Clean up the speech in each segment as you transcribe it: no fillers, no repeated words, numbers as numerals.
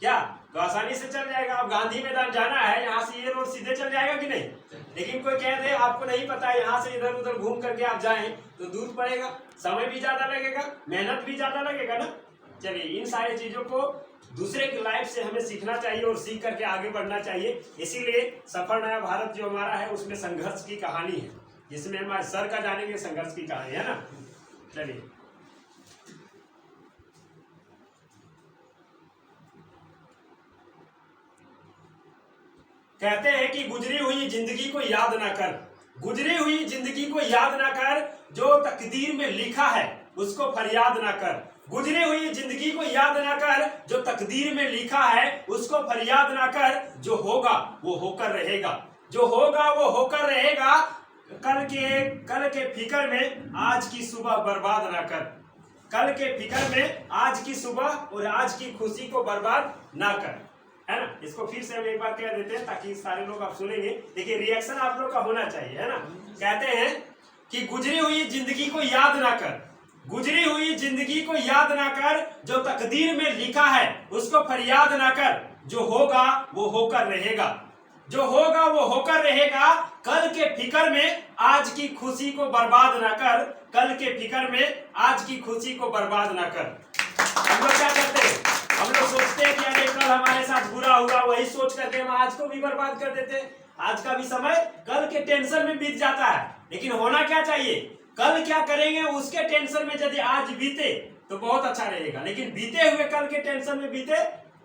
क्या तो आसानी से चल जाएगा। अब गांधी मैदान जाना है, यहाँ से ये रोड सीधे चल जाएगा कि नहीं? लेकिन कोई कह दे आपको नहीं पता है, यहाँ से इधर उधर घूम करके आप जाएं तो दूर पड़ेगा, समय भी ज्यादा लगेगा, मेहनत भी ज्यादा लगेगा ना। चलिए, इन सारी चीजों को दूसरे की लाइफ से हमें सीखना चाहिए और सीख करके आगे बढ़ना चाहिए। इसीलिए सफल नया भारत जो हमारा है उसमें संघर्ष की कहानी है, जिसमें हमारे सर का जानेंगे संघर्ष की कहानी है ना। चलिए, कहते हैं कि गुजरी हुई जिंदगी को याद ना कर, गुजरी हुई जिंदगी को याद ना कर, जो तकदीर में लिखा है उसको फरियाद ना कर। गुजरी हुई जिंदगी को याद ना कर, जो तकदीर में लिखा है उसको फरियाद ना कर। जो होगा वो होकर रहेगा, जो होगा वो होकर रहेगा। कल के फिक्र में आज की सुबह बर्बाद ना कर, कल के फिक्र में आज की सुबह और आज की खुशी को बर्बाद ना कर, है ना। इसको फिर से हम एक बार कह देते हैं ताकि सारे लोग आप सुनेंगे। देखिए, रिएक्शन आप लोग का होना चाहिए, है ना। कहते हैं कि गुजरी हुई जिंदगी को याद ना कर, गुजरी हुई जिंदगी को याद ना कर, जो तकदीर में लिखा है उसको फरियाद ना कर। जो होगा वो होकर रहेगा, जो होगा वो होकर रहेगा। कल के फिक्र में आज की खुशी को बर्बाद ना कर, कल के फिक्र में आज की खुशी को बर्बाद ना कर। हम लोग क्या करते हैं, हम लोग सोचते हैं कि अरे कल हमारे साथ बुरा हुआ, वही सोच करके हम आज को भी बर्बाद कर देते हैं। आज का भी समय कल के टेंशन में बीत जाता है। लेकिन होना क्या चाहिए, कल क्या करेंगे उसके टेंशन में यदि आज बीते तो बहुत अच्छा रहेगा, लेकिन बीते हुए कल के टेंशन में बीते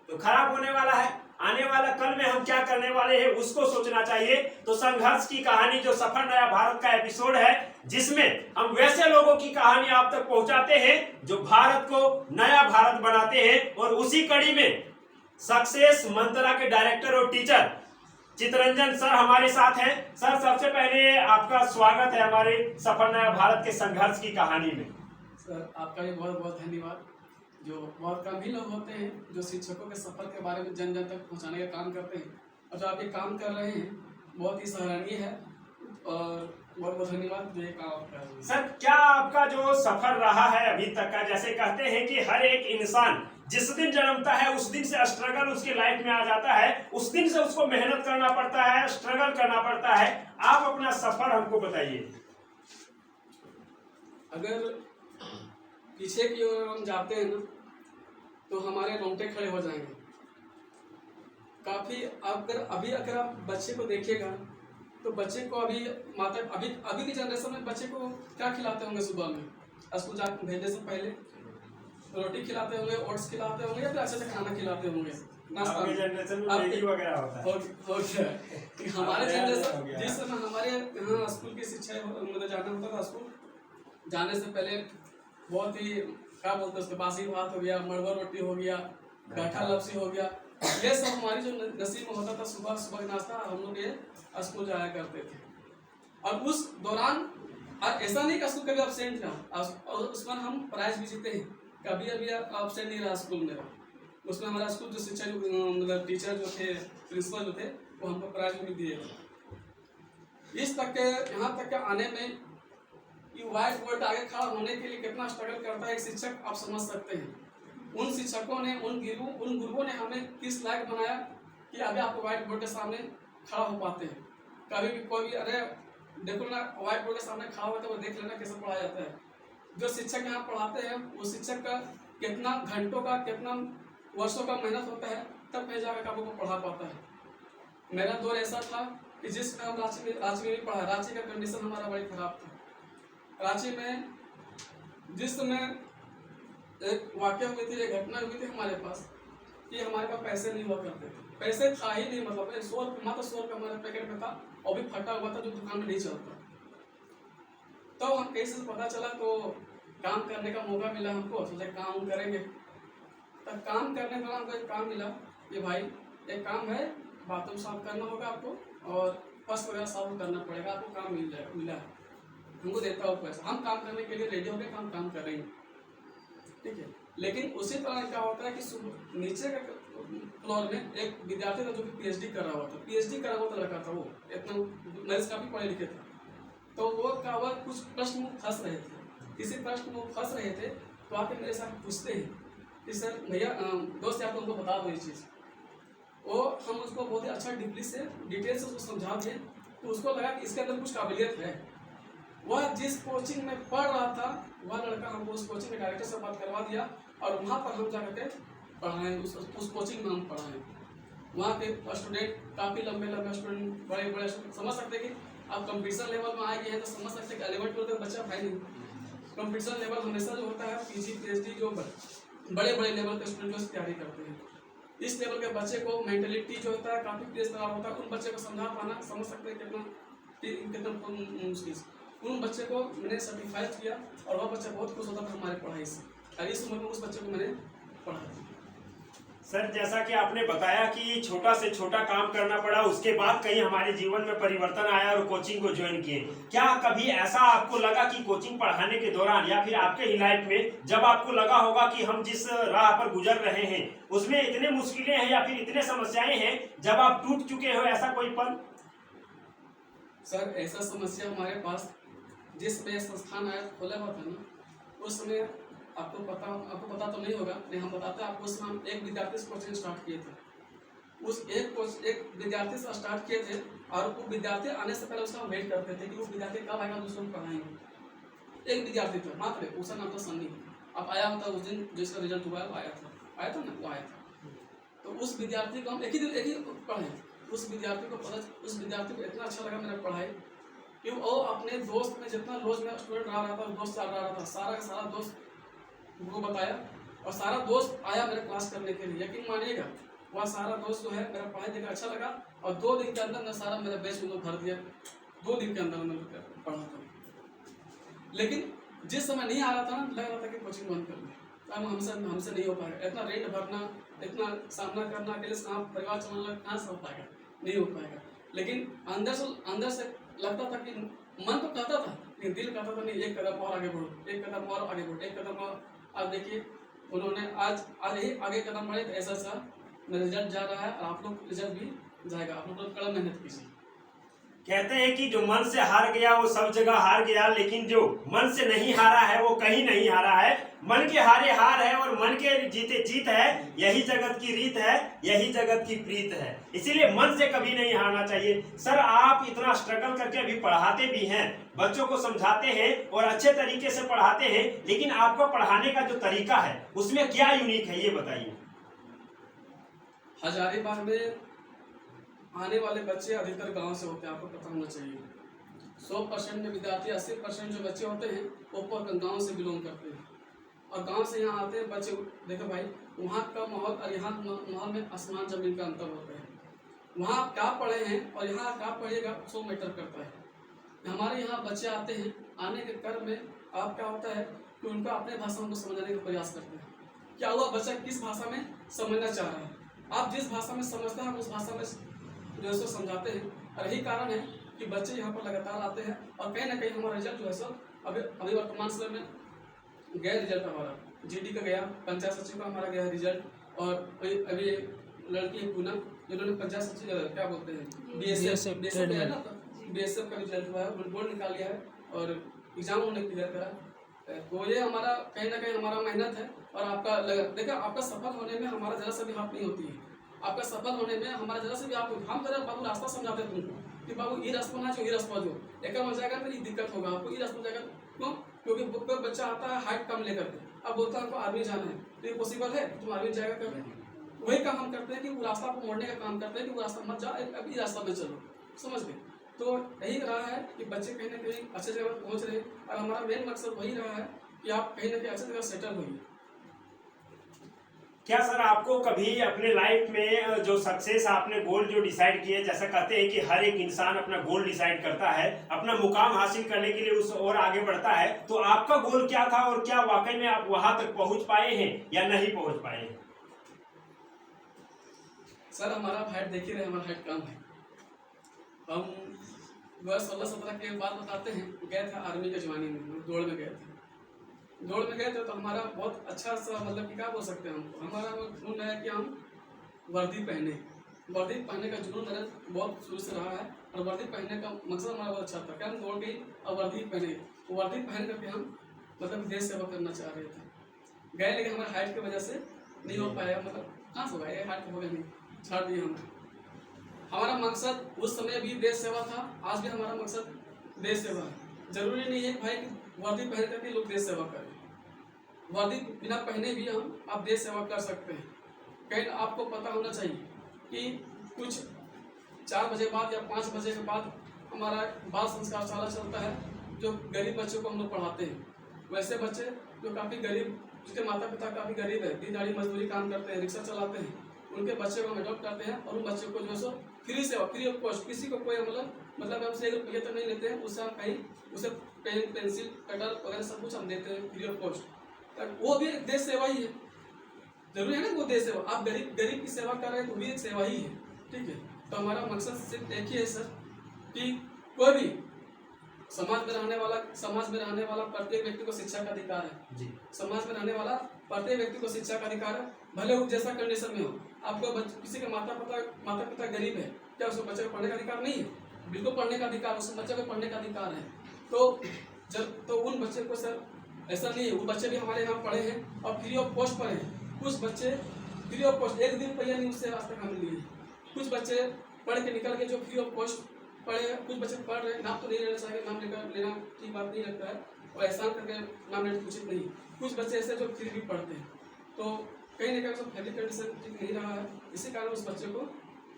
तो खराब होने वाला है। आने वाला कल में हम क्या करने वाले हैं उसको सोचना चाहिए। तो संघर्ष की कहानी जो सफल नया भारत का एपिसोड है, जिसमें हम वैसे लोगों की कहानी आप तक पहुंचाते हैं जो भारत को नया भारत बनाते हैं। और उसी कड़ी में सक्सेस मंत्रा के डायरेक्टर और टीचर चितरंजन सर हमारे साथ हैं। सर, सबसे पहले आपका स्वागत है हमारे सफल नया भारत के संघर्ष की कहानी में। सर, आपका भी बहुत बहुत धन्यवाद। जो बहुत कम ही लोग होते हैं जो शिक्षकों के सफर के बारे में जन जन तक पहुंचाने का काम करते हैं, और जो आप ये काम कर रहे हैं बहुत ही सराहनीय है, और बहुत बहुत धन्यवाद जो ये काम आप कर रहे हैं। सर, क्या आपका जो सफर रहा है अभी तक का, जैसे कहते हैं कि हर एक इंसान जिस दिन जन्मता है उस दिन से स्ट्रगल उसकी लाइफ में आ जाता है, उस दिन से उसको मेहनत करना पड़ता है, स्ट्रगल करना पड़ता है। आप अपना सफर हमको बताइए। अगर पीछे की ओर हम जाते हैं ना तो हमारे रोंगटे खड़े हो जाएंगे काफ़ी। अगर आप बच्चे को देखिएगा तो बच्चे को अभी की जनरेशन में बच्चे को क्या खिलाते होंगे? सुबह में स्कूल जाकर भेजने से पहले रोटी खिलाते होंगे, ओट्स खिलाते होंगे, या फिर अच्छे से खाना खिलाते होंगे, नाश्ता वगैरह होता है। हमारे जनरेशन जिस समय हमारे यहाँ स्कूल की शिक्षा मतलब जाना होता था, स्कूल जाने से पहले बहुत ही क्या बोलते हैं उसके बासी भात हो गया, मड़वा रोटी हो गया, गाठा लपसी हो गया, ये सब हमारी जो नसीब में होता था। सुबह सुबह नाश्ता हम लोग ये स्कूल जाया करते थे। और उस दौरान ऐसा नहीं कि स्कूल कभी एब्सेंट रहा, और उसमें हम प्राइज भी जीते हैं। कभी अभी एब्सेंट नहीं रहा स्कूल मेरा। उसमें हमारा स्कूल जो शिक्षक मतलब टीचर जो थे, प्रिंसिपल जो थे, वो हमको प्राइज भी दिए। इस तक के यहाँ तक के आने में कि व्हाइट बोर्ड आगे खड़ा होने के लिए कितना स्ट्रगल करता है एक शिक्षक, आप समझ सकते हैं। उन शिक्षकों ने, उन गुरुओं ने हमें किस लायक बनाया कि अभी आप व्हाइट बोर्ड के सामने खड़ा हो पाते हैं। कभी भी कोई भी अरे देखो ना, व्हाइट बोर्ड के सामने खड़ा हुआ तो वो देख लेना कैसे पढ़ाया जाता है। जो शिक्षक यहाँ पढ़ाते हैं वो शिक्षक का कितना घंटों का, कितना वर्षों का मेहनत होता है, तब कहीं जाकर आपको पढ़ा पाता है। मेरा दौर ऐसा था कि जिसमें हम रांची में भी पढ़ा। रांची का कंडीशन हमारा बड़ी खराब था। रांची में जिस समय एक वाक़या हुई थी, एक घटना हुई थी हमारे पास कि हमारे पास पैसे नहीं हुआ करते थे। पैसे था ही नहीं, मतलब मात्र 100 रुपये हमारे पैकेट में था, और भी फटा हुआ था जो दुकान में नहीं चलता। तो हम कहीं से पता चला तो काम करने का मौका मिला हमको, सोचा काम करेंगे। तब काम करने के दौरान हमको एक काम मिला कि भाई एक काम है, बाथरूम साफ करना होगा आपको और फर्श वगैरह साफ करना पड़ेगा, आपको काम मिला है, हमको देता हो पैसा। हम काम करने के लिए रेडी हो गए, हम काम करेंगे, ठीक है। लेकिन उसी तरह क्या होता है कि नीचे का फ्लोर में एक विद्यार्थी था जो कि पीएचडी कर रहा हुआ था। पीएचडी करा हुआ लड़का था, वो इतना नरेश काफ़ी पढ़े लिखे था। तो वो क्या हुआ, कुछ प्रश्न में फंस रहे थे, किसी प्रश्न में फंस रहे थे, तो आके मेरे साथ पूछते हैं कि सर भैया दोस्त आप उनको बता दो ये चीज़। वो हम उसको बहुत ही अच्छा डीपली से डिटेल से उसको समझा दिए, तो उसको लगा कि इसके अंदर कुछ काबिलियत है। वह जिस कोचिंग में पढ़ रहा था वह लड़का हमको उस कोचिंग के डायरेक्टर से बात करवा दिया और वहाँ पर हम जाकर के पढ़ाएँ, उस कोचिंग में हम पढ़ाएँ। वहाँ के स्टूडेंट काफ़ी लंबे लंबे स्टूडेंट, बड़े बड़े स्टूडेंट, समझ सकते कि आप कंपटीशन लेवल में आ गए हैं तो समझ सकते कि 11 12 तक बच्चा भाई नहीं। कंपटीशन लेवल हमेशा जो होता है पीजी पीएचडी जो बड़े बड़े लेवल के स्टूडेंट जो तैयारी करते हैं, इस लेवल के बच्चे को मेंटलिटी जो होता है काफ़ी तेज तरह होता है। उन बच्चे को समझा पाना, समझ सकते हैं कितना मुश्किल। उन बच्चे को मैंने सर्टिफाई किया और वह बच्चा बहुत खुश होता था हमारे पढ़ाई से, और इस उम्र में उस बच्चे को मैंने पढ़ाया। सर जैसा कि आपने बताया कि छोटा से छोटा काम करना पड़ा, उसके बाद कहीं हमारे जीवन में परिवर्तन आया और कोचिंग को ज्वाइन किए। क्या कभी ऐसा आपको लगा कि कोचिंग पढ़ाने के दौरान या फिर आपके ही लाइफ में जब आपको लगा होगा कि हम जिस राह पर गुजर रहे हैं उसमें इतने मुश्किलें हैं या फिर इतने समस्याएं हैं, जब आप टूट चुके हो, ऐसा कोई पल? सर ऐसा समस्या हमारे पास जिस समय संस्थान आया खोला हुआ था ना, उस समय आपको पता तो नहीं होगा, नहीं हम बताते हैं आपको। उसमें हम एक विद्यार्थी से कोचिंग स्टार्ट किए थे। उस एक विद्यार्थी से स्टार्ट किए थे और वो विद्यार्थी आने से पहले उसका वेट करते थे कि वो विद्यार्थी कब आएगा, दूसरों को पढ़ाएंगे। एक विद्यार्थी था मात्र, उसका नाम था सन्नी। अब आया होता उस दिन जिसका रिजल्ट हुआ वो आया था ना, वो आया था। तो उस विद्यार्थी को हम एक ही पढ़े। उस विद्यार्थी को इतना अच्छा लगा मेरा पढ़ाई कि वो अपने दोस्त में जितना रोज में स्टूडेंट रहा था, दोस्त चल रहा था, सारा का सारा दोस्त वो बताया और सारा दोस्त आया मेरे क्लास करने के लिए। यकीन मानिएगा वह सारा दोस्त जो है मेरा पढ़ाई देखकर अच्छा लगा और 2 दिन के अंदर मैं सारा मेरा बैच उनको भर दिया। 2 दिन के अंदर मैंने पढ़ा था। लेकिन जिस समय नहीं आ रहा था ना, लग रहा था कि कोचिंग बंद कर दी, अब हमसे नहीं हो पाएगा। इतना रेट भरना, इतना सामना करना, अकेले से कहाँ परिवार चलाना, कहाँ से हो पाएगा, नहीं हो पाएगा। लेकिन अंदर से लगता था कि मन तो कहता था लेकिन दिल कहता था नहीं, एक कदम और आगे बढ़ो, एक कदम और आगे बढ़ो, एक कदम और। आज देखिए उन्होंने आज ही आगे कदम बढ़े तो ऐसा मेरा रिजल्ट जा रहा है और आप लोग रिजल्ट भी जाएगा। आप लोग कड़ा मेहनत कीजिए। कहते हैं कि जो मन से हार गया वो सब जगह हार गया, लेकिन जो मन से नहीं हारा है वो कहीं नहीं हारा है। मन के हारे हार है और मन के जीते जीत है। यही जगत की रीत है, यही जगत की प्रीत है। इसीलिए मन से कभी नहीं हारना चाहिए। सर आप इतना स्ट्रगल करके अभी पढ़ाते भी हैं, बच्चों को समझाते हैं और अच्छे तरीके से पढ़ाते हैं, लेकिन आपका पढ़ाने का जो तरीका है उसमें क्या यूनिक है ये बताइए। हजारीबाग में आने वाले बच्चे अधिकतर गांव से होते हैं, आपको पता होना चाहिए। 100% में विद्यार्थी 80% जो बच्चे होते हैं वो गांव से बिलोंग करते हैं और गांव से यहाँ आते हैं बच्चे। देखो भाई वहाँ का माहौल और यहाँ माहौल में आसमान जमीन का अंतर होता है। वहाँ आप क्या पढ़े हैं और यहाँ क्या पढ़िएगा 100 मैटर करता है। हमारे यहाँ बच्चे आते हैं, आने के क्रम में आप क्या होता है कि उनका अपने भाषा को समझने का प्रयास करते हैं। क्या हुआ बच्चा किस भाषा में समझना चाह रहा है, आप जिस भाषा में समझते हैं उस भाषा में जो है सो समझाते हैं। और यही कारण है कि बच्चे यहाँ पर लगातार आते हैं और कहीं ना कहीं हमारा रिजल्ट जो है सो अभी वर्तमान समय में गया रिजल्ट हमारा जीडी का गया, पंचायत सचिव का हमारा गया रिजल्ट। और अभी लड़की है पूनम जिन्होंने पंचायत सचिव क्या बोलते हैं बीएसएफ का रिजल्ट हुआ है, बोर्ड निकाल लिया है और एग्जाम उन्होंने क्लियर करा। तो ये हमारा कहीं ना कहीं हमारा मेहनत है। और आपका देखा आपका सफल होने में हमारा जरा सा भी हाथ नहीं होती है। आपका सफल होने में हमारा जरा से भी आप हम जरा बाबू रास्ता समझाते तुमको कि बाबू ये रास्ता ना जो ये रास्ता जो एक हो जाएगा तो ये दिक्कत होगा आपको, ये रास्ता जाएगा। क्यों? क्योंकि कोई बच्चा आता है हाइट कम लेकर के, अब बोलता है हमको आर्मी जाना है, तो ये पॉसिबल है तुम आर्मी जाएगा कर। वही काम हम करते हैं कि वो रास्ता आपको मोड़ने का काम करते हैं कि वो रास्ता मत जाओ, अभी रास्ता में चलो, समझ गए। तो यही रहा है कि बच्चे कहीं ना कहीं अच्छे जगह पहुँच रहे हैं और हमारा मेन मकसद वही रहा है कि आप कहीं ना कहीं अच्छी जगह सेटल होइए। क्या सर आपको कभी अपने लाइफ में जो सक्सेस आपने गोल जो डिसाइड किए, जैसा कहते हैं कि हर एक इंसान अपना गोल डिसाइड करता है, अपना मुकाम हासिल करने के लिए उस और आगे बढ़ता है, तो आपका गोल क्या था और क्या वाकई में आप वहां तक पहुंच पाए हैं या नहीं पहुंच पाए हैं? सर हमारा हाइट देख ही रहे, हमारा हाइट कम है। हम 16-17 के बाद बताते हैं, गए थे आर्मी के जवानी में, दौड़ में गए थे। दौड़ में गए थे तो हमारा बहुत अच्छा सा मतलब कि क्या बोल सकते हैं हम, हमारा जुनून है कि हम वर्दी पहनने का जुनून मेरा बहुत शुरू से रहा है। और वर्दी पहनने का मकसद हमारा बहुत अच्छा था कि हम दौड़ गई और वर्दी पहने, वर्दी पहन करके हम मतलब देश सेवा करना चाह रहे थे। गए, लेकिन हमारे हाइट की वजह से नहीं हो पाया, मतलब कहाँ से होगा ये, हाइट की वजह नहीं, छाड़ दिए हमने। हमारा मकसद उस समय भी देश सेवा था, आज भी हमारा मकसद देश सेवा है। जरूरी नहीं है भाई कि वर्दी पहन करके लोग देश सेवा करें, वर्दी बिना पहने भी आप देश सेवा कर सकते हैं। कहीं आपको पता होना चाहिए कि कुछ 4 बजे बाद या 5 बजे के बाद हमारा बाल संस्कार शाला चलता है, जो गरीब बच्चों को हम लोग पढ़ाते हैं। वैसे बच्चे जो काफ़ी गरीब, जिसके माता पिता काफ़ी गरीब है, दिन दाड़ी मजदूरी काम करते हैं, रिक्शा चलाते हैं, उनके बच्चे को हम अडॉप्ट करते हैं और उन बच्चों को जो है सो फ्री ऑफ कॉस्ट, किसी को कोई मतलब हमसे 1 रुपये तो नहीं लेते हैं, उससे हम कहीं उसे पेन पेंसिल कटर वगैरह सब कुछ हम देते हैं फ्री ऑफ कॉस्ट। वो भी एक देश सेवा ही है, जरूरी है ना वो देश सेवा। आप गरीब की सेवा कर रहे हैं तो भी एक सेवा ही है, ठीक है। तो हमारा मकसद सिर्फ एक ही है सर, कि कोई भी समाज में रहने वाला प्रत्येक व्यक्ति को शिक्षा का अधिकार है जी। समाज में रहने वाला प्रत्येक व्यक्ति को शिक्षा का अधिकार है, भले वो जैसा कंडीशन में हो। आपको किसी के माता पिता गरीब है, क्या उसको बच्चे को पढ़ने का अधिकार नहीं है? बिल्कुल पढ़ने का अधिकार, उस बच्चे को पढ़ने का अधिकार है। तो उन बच्चे को सर ऐसा नहीं है, वो बच्चे भी हमारे यहाँ पढ़े हैं और फ्री ऑफ कॉस्ट पढ़े हैं। कुछ बच्चे फ्री ऑफ कॉस्ट 1 दिन रुपया नहीं उससे आज तक हमें लिए। कुछ बच्चे पढ़ के निकल के जो फ्री ऑफ कॉस्ट पढ़े हैं, कुछ बच्चे पढ़ रहे हैं, नाम तो नहीं लेना चाहिए, नाम लेना ठीक बात नहीं लगता है, और एहसान करके नाम लेना उचित नहीं। कुछ बच्चे ऐसे जो फिर भी पढ़ते हैं, तो कहीं ना कहीं फैमिली कंडीशन ठीक नहीं रहा है, इसी कारण उस बच्चे को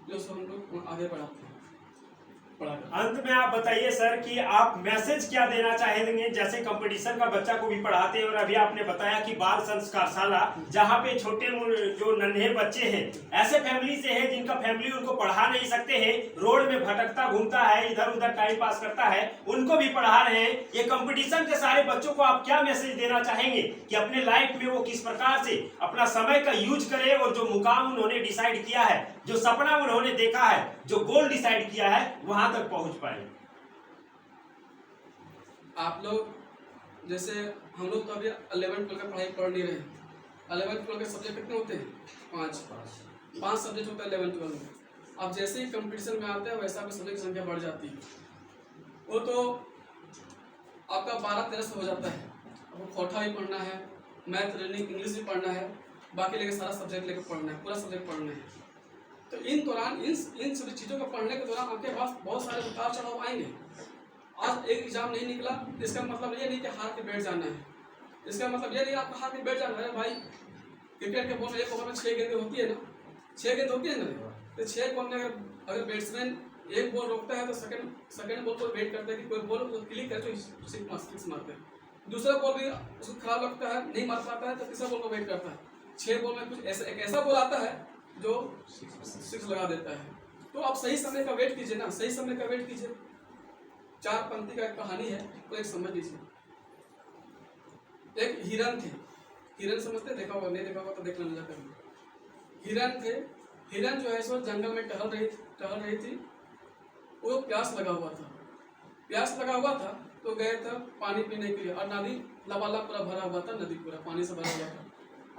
जो सो हम लोग आगे बढ़ाते हैं। अंत में आप बताइए सर कि आप मैसेज क्या देना चाहेंगे, जैसे कंपटीशन का बच्चा को भी पढ़ाते हैं और अभी आपने बताया कि बाल संस्कार शाला, जहाँ पे छोटे जो नन्हे बच्चे हैं, ऐसे फैमिली से हैं जिनका फैमिली उनको पढ़ा नहीं सकते हैं, रोड में भटकता घूमता है, इधर उधर टाइम पास करता है, उनको भी पढ़ा रहे हैं। ये कंपटीशन के सारे बच्चों को आप क्या मैसेज देना चाहेंगे कि अपने लाइफ में वो किस प्रकार से अपना समय का यूज करे और जो मुकाम उन्होंने डिसाइड किया है, जो सपना उन्होंने देखा है, जो गोल डिसाइड किया है, वहां तक पहुंच पाए। आप लोग जैसे हम लोग तो अभी 11th 12 का पढ़ाई पढ़ नहीं रहे हैं। 11th 12 के सब्जेक्ट कितने होते हैं? 5 सब्जेक्ट होता है 11th 12 में। अब जैसे ही कंपटीशन में आते हैं वैसा आपके सब्जेक्ट की संख्या बढ़ जाती है, वो तो आपका 12-13 से हो जाता है। आपको खोटा भी पढ़ना है, मैथ रीजनिंग इंग्लिश भी पढ़ना है, बाकी लेके सारा सब्जेक्ट लेके पढ़ना है, पूरा सब्जेक्ट पढ़ना है। तो इन दौरान इन सभी चीज़ों को पढ़ने के दौरान आपके पास बहुत सारे उतार चढ़ाव आएंगे। आज एक एग्जाम नहीं निकला, इसका मतलब ये नहीं कि हार के बैठ जाना है, इसका मतलब ये नहीं आपको हार के बैठ जाना है। भाई क्रिकेट के बॉल में 1 ओवर में 6 गेंदें होती है ना, 6 गेंद होती है ना, तो 6 बॉल में अगर बैट्समैन 1 बॉल रोकता है तो सेकंड बॉल पर वेट करता है कि कोई बॉल क्लिक करे तो 6 मारते हैं। दूसरा बॉल भी उसको खराब लगता है, नहीं मार पाता है, तो तीसरा बॉल को वेट करता है। 6 बॉल में कुछ एक ऐसा बॉल आता है जो 6 लगा देता है। तो आप सही समय का वेट कीजिए ना, सही समय का वेट कीजिए। 4 पंक्ति का एक कहानी है, तो एक समझ लीजिए। एक हिरन थे, हिरन समझते, देखा होगा, नहीं देखा होगा तो देख लेना जाकर। हिरन थे, हिरन जो है सो जंगल में टहल रही थी। वो प्यास लगा हुआ था तो गए थे पानी पीने के लिए, और नदी लबालब पूरा भरा हुआ था, नदी पूरा पानी से भरा हुआ था।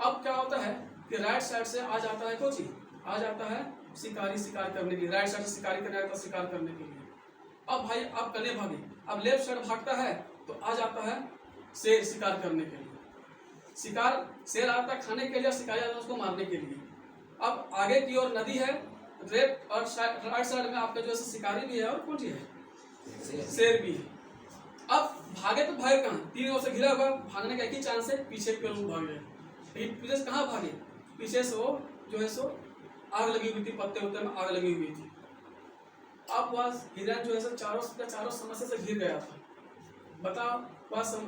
अब क्या होता है कि राइट साइड से आ जाता है कोची, आ जाता है शिकारी शिकार करने के लिए, राइट साइड से शिकारी करने आता है शिकार करने के लिए। अब भाई अब कने भागे, अब लेफ्ट साइड भागता है तो आ जाता है शेर शिकार करने के लिए। शेर आता है खाने के लिए, शिकारी आता है उसको मारने के लिए। अब आगे की ओर नदी है, लेफ्ट और राइट साइड में आपका जो है शिकारी भी है और कौन सी है, शेर भी है। अब भागे तो भागे कहाँ, 3 ओर से घिरा हुआ, भागने का एक ही चांस है, पीछे की ओर भाग जाए। पीछे से कहाँ भागे, पीछे से वो जो है सो आग लगी हुई थी, पत्ते उत्ते में आग लगी हुई थी। अब वह हिरन जो है सो चारों समस्या से घिर गया था। बताओ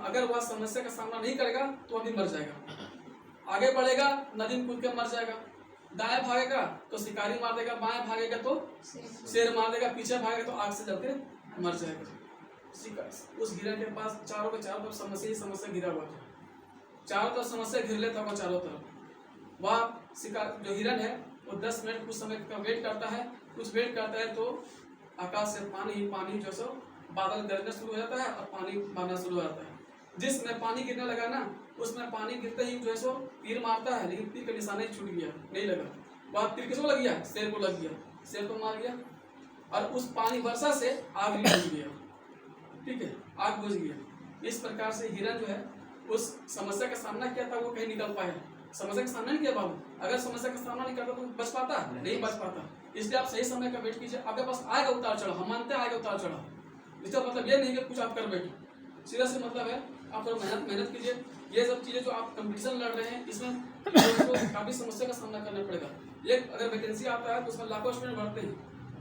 अगर वह समस्या का सामना नहीं करेगा तो अभी मर जाएगा। आगे बढ़ेगा, नदी में कूद के मर जाएगा। दाएं भागेगा तो शिकारी मार देगा, बाएं भागेगा तो शेर मार देगा, पीछे भागेगा तो आग से जल के मर जाएगा। उस हिरन के पास चारों के चारों तरफ समस्या घिरा हुआ था, चारों तरफ समस्या घिर लेता हुआ चारों तरफ। वह शिकार जो हिरन है वो 10 मिनट कुछ समय का वेट करता है। कुछ वेट करता है तो आकाश से पानी जो सो बादल गरजना शुरू हो जाता है और पानी मारना शुरू हो जाता है। जिसमें पानी गिरने लगा ना, उसमें पानी गिरते ही जो है सो तीर मारता है, लेकिन तीर का निशाना ही छूट गया, नहीं लगा। वह तीर किसको लग गया, शेर को लग गया, शेर को मार गया और उस पानी वर्षा से आग भी बुझ गया। ठीक है, आग बुझ गया। इस प्रकार से हिरन जो है उस समस्या का सामना किया था वो कहीं निकल पाया। समस्या का सामना नहीं किया बाबू, अगर समस्या का सामना नहीं करता तो बच पाता नहीं बच पाता। इसलिए आप सही समय का वेट कीजिए, आपके पास आएगा उतार चढ़ाव, हम मानते हैं आएगा उतार चढ़ाव। इसका मतलब ये नहीं कि कुछ आप कर बैठे, सीधा सी मतलब है आप थोड़ा मेहनत कीजिए। ये सब चीज़ें जो आप कंपटीशन लड़ रहे हैं इसमें आपको काफ़ी समस्या का सामना करना पड़ेगा। एक अगर वैकेंसी आता है तो उसमें लाखों स्टूडेंट भरते हैं,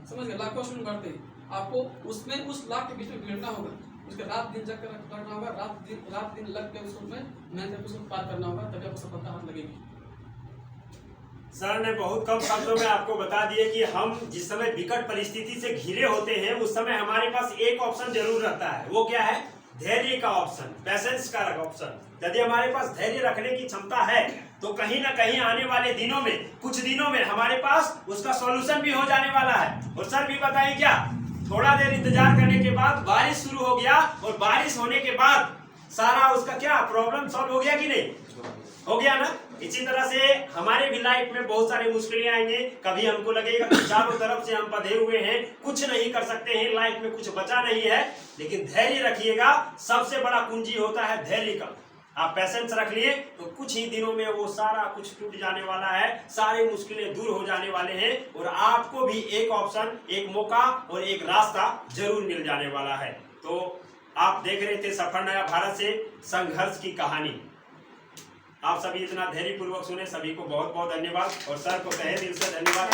समझ गए, लाखों स्टूडेंट भरते हैं। आपको उसमें उस लाख के बीच में भिड़ना होगा, उसके रात दिन जग कर रखना होगा, रात दिन लग के उसको मेहनत करके उसको पार करना होगा, तभी आपको सफलता हाथ लगेगी। सर ने बहुत कम शब्दों में आपको बता दिए कि हम जिस समय विकट परिस्थिति से घिरे होते हैं उस समय हमारे पास एक ऑप्शन जरूर रहता है। वो क्या है? धैर्य का ऑप्शन, पैशेंस का ऑप्शन। यदि हमारे पास धैर्य रखने की क्षमता है तो कहीं ना कहीं आने वाले दिनों में, कुछ दिनों में हमारे पास उसका सॉल्यूशन भी हो जाने वाला है। और सर भी बताइए क्या, थोड़ा देर इंतजार करने के बाद बारिश शुरू हो गया और बारिश होने के बाद सारा उसका क्या प्रॉब्लम सॉल्व हो गया कि नहीं? हो गया ना। इसी तरह से हमारे भी लाइफ में बहुत सारी मुश्किलें आएंगे। कभी हमको लगेगा कि चारों तरफ से हम बंधे हुए हैं, कुछ नहीं कर सकते हैं, लाइफ में कुछ बचा नहीं है, लेकिन धैर्य रखिएगा। सबसे बड़ा कुंजी होता है धैर्य का। आप पैशेंस रख लिए तो कुछ ही दिनों में वो सारा कुछ टूट जाने वाला है, सारी मुश्किलें दूर हो जाने वाले हैं और आपको भी एक ऑप्शन, एक मौका और एक रास्ता जरूर मिल जाने वाला है। तो आप देख रहे थे सफर नया भारत से संघर्ष की कहानी। आप सभी इतना धैर्यपूर्वक सुने, सभी को बहुत बहुत धन्यवाद और सर को तहे दिल से धन्यवाद।